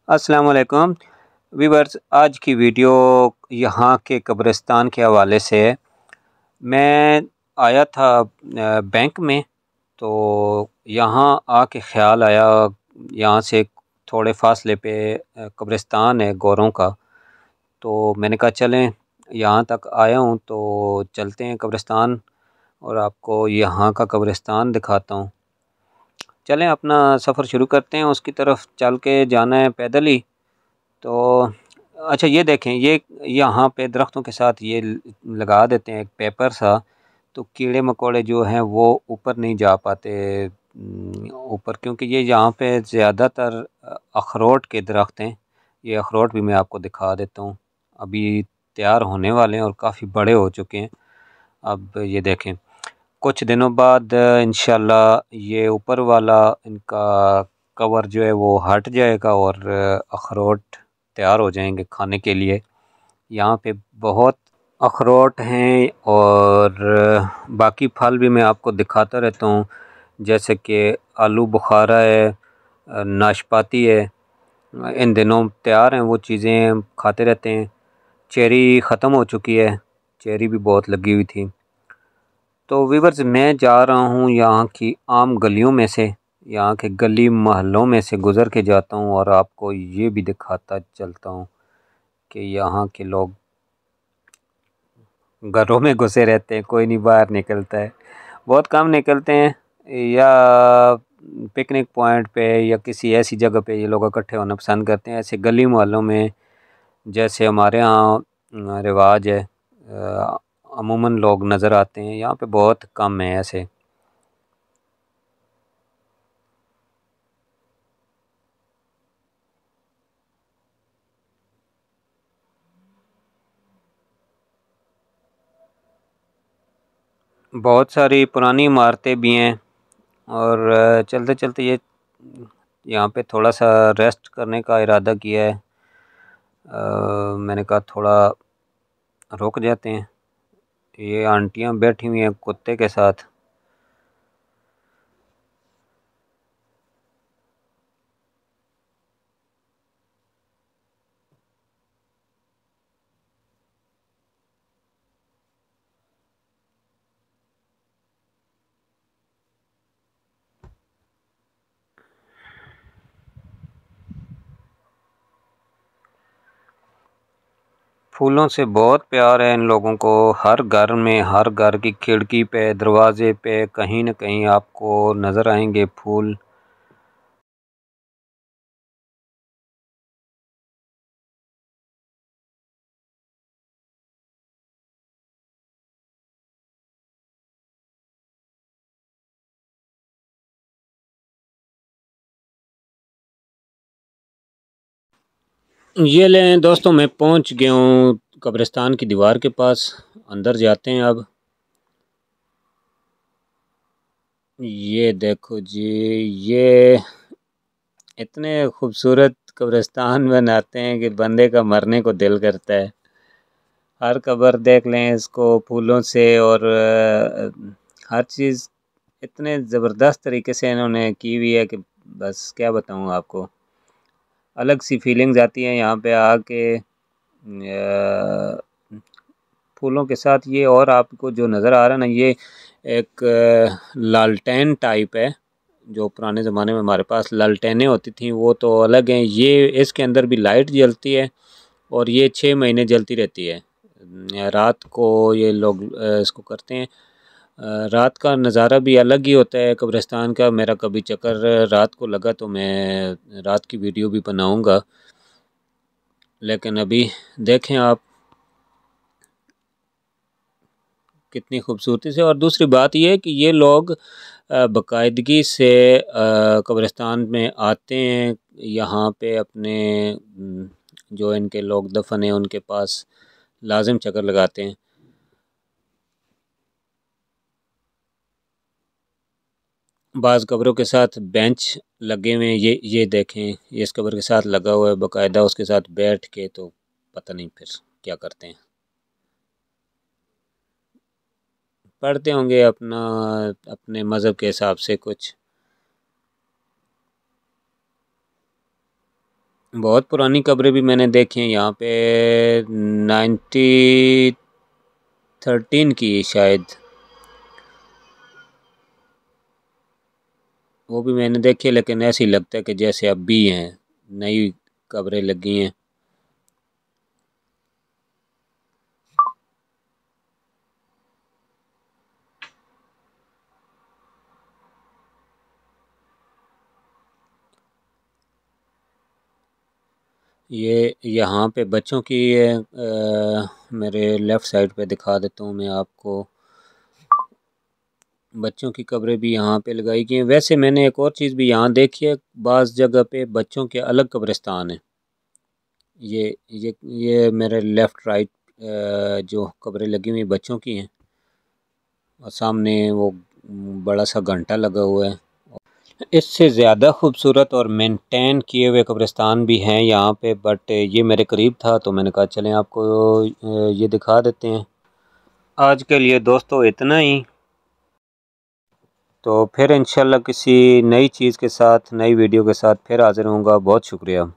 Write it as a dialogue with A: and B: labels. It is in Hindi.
A: अस्सलाम वालेकुम वीवर्स। आज की वीडियो यहाँ के कब्रिस्तान के हवाले से है। मैं आया था बैंक में, तो यहाँ आके ख़्याल आया, यहाँ से थोड़े फासले पे कब्रिस्तान है गोरों का। तो मैंने कहा चलें, यहाँ तक आया हूँ तो चलते हैं कब्रिस्तान और आपको यहाँ का कब्रिस्तान दिखाता हूँ। चलें अपना सफ़र शुरू करते हैं। उसकी तरफ चल के जाना है पैदल ही। तो अच्छा, ये देखें, ये यहाँ पे दरख्तों के साथ ये लगा देते हैं एक पेपर सा, तो कीड़े मकोड़े जो हैं वो ऊपर नहीं जा पाते ऊपर, क्योंकि ये यहाँ पे ज़्यादातर अखरोट के दरख्त हैं। ये अखरोट भी मैं आपको दिखा देता हूँ, अभी तैयार होने वाले हैं और काफ़ी बड़े हो चुके हैं। अब ये देखें, कुछ दिनों बाद इंशाल्लाह ये ऊपर वाला इनका कवर जो है वो हट जाएगा और अखरोट तैयार हो जाएंगे खाने के लिए। यहाँ पे बहुत अखरोट हैं और बाकी फल भी मैं आपको दिखाता रहता हूँ, जैसे कि आलू बुखारा है, नाशपाती है। इन दिनों तैयार हैं, वो चीज़ें खाते रहते हैं। चेरी ख़त्म हो चुकी है, चेरी भी बहुत लगी हुई थी। तो वीवर्स, मैं जा रहा हूँ यहाँ की आम गलियों में से, यहाँ के गली मोहल्लों में से गुज़र के जाता हूँ और आपको ये भी दिखाता चलता हूँ कि यहाँ के लोग घरों में घुसे रहते हैं, कोई नहीं बाहर निकलता है, बहुत कम निकलते हैं। या पिकनिक पॉइंट पे या किसी ऐसी जगह पे ये लोग इकट्ठे होना पसंद करते हैं। ऐसे गली मोहल्लों में जैसे हमारे यहाँ रिवाज है, अमूमन लोग नज़र आते हैं। यहाँ पे बहुत कम है ऐसे। बहुत सारी पुरानी इमारतें भी हैं और चलते चलते ये यहाँ पे थोड़ा सा रेस्ट करने का इरादा किया है। मैंने कहा थोड़ा रुक जाते हैं। ये आंटियाँ बैठी हुई हैं कुत्ते के साथ। फूलों से बहुत प्यार है इन लोगों को। हर घर में, हर घर की खिड़की पे, दरवाजे पे कहीं न कहीं आपको नज़र आएंगे फूल। ये लें दोस्तों, मैं पहुंच गया हूँ कब्रिस्तान की दीवार के पास। अंदर जाते हैं अब। ये देखो जी, ये इतने खूबसूरत कब्रिस्तान बनाते हैं कि बंदे का मरने को दिल करता है। हर कब्र देख लें इसको फूलों से, और हर चीज़ इतने ज़बरदस्त तरीके से इन्होंने की हुई है कि बस क्या बताऊँ आपको। अलग सी फीलिंग्स आती हैं यहाँ पे आके। फूलों के साथ ये, और आपको जो नज़र आ रहा है ना, ये एक लालटेन टाइप है। जो पुराने ज़माने में हमारे पास लालटेनें होती थी वो तो अलग हैं। ये इसके अंदर भी लाइट जलती है और ये 6 महीने जलती रहती है। रात को ये लोग इसको करते हैं। रात का नज़ारा भी अलग ही होता है कब्रिस्तान का। मेरा कभी चक्कर रात को लगा तो मैं रात की वीडियो भी बनाऊंगा, लेकिन अभी देखें आप कितनी खूबसूरती से। और दूसरी बात यह है कि ये लोग बाकायदगी से कब्रिस्तान में आते हैं, यहाँ पे अपने जो इनके लोग दफन हैं उनके पास लाजिम चक्कर लगाते हैं। बाज़ कब्रों के साथ बेंच लगे हुए हैं। ये देखें, ये इस कब्र के साथ लगा हुआ है बाकायदा, उसके साथ बैठ के तो पता नहीं फिर क्या करते हैं। पढ़ते होंगे अपना, अपने मज़हब के हिसाब से कुछ। बहुत पुरानी कब्रें भी मैंने देखी हैं यहाँ पे 1913 की शायद, वो भी मैंने देखी है, लेकिन ऐसे ही लगता है कि जैसे अब भी हैं, नई कब्रें लगी हैं। ये यहाँ पे बच्चों की मेरे लेफ़्ट साइड पे दिखा देता हूँ मैं आपको, बच्चों की कब्रें भी यहाँ पे लगाई गई हैं। वैसे मैंने एक और चीज़ भी यहाँ देखी है, बाज़ जगह पे बच्चों के अलग कब्रिस्तान हैं। ये मेरे लेफ़्ट राइट जो कब्रें लगी हुई बच्चों की हैं, और सामने वो बड़ा सा घंटा लगा हुआ है। इससे ज़्यादा खूबसूरत और मेंटेन किए हुए कब्रिस्तान भी हैं यहाँ पे, बट ये मेरे करीब था तो मैंने कहा चलें आपको ये दिखा देते हैं। आज के लिए दोस्तों इतना ही, तो फिर इंशाल्लाह किसी नई चीज़ के साथ, नई वीडियो के साथ फिर हाज़िर होऊंगा। बहुत शुक्रिया।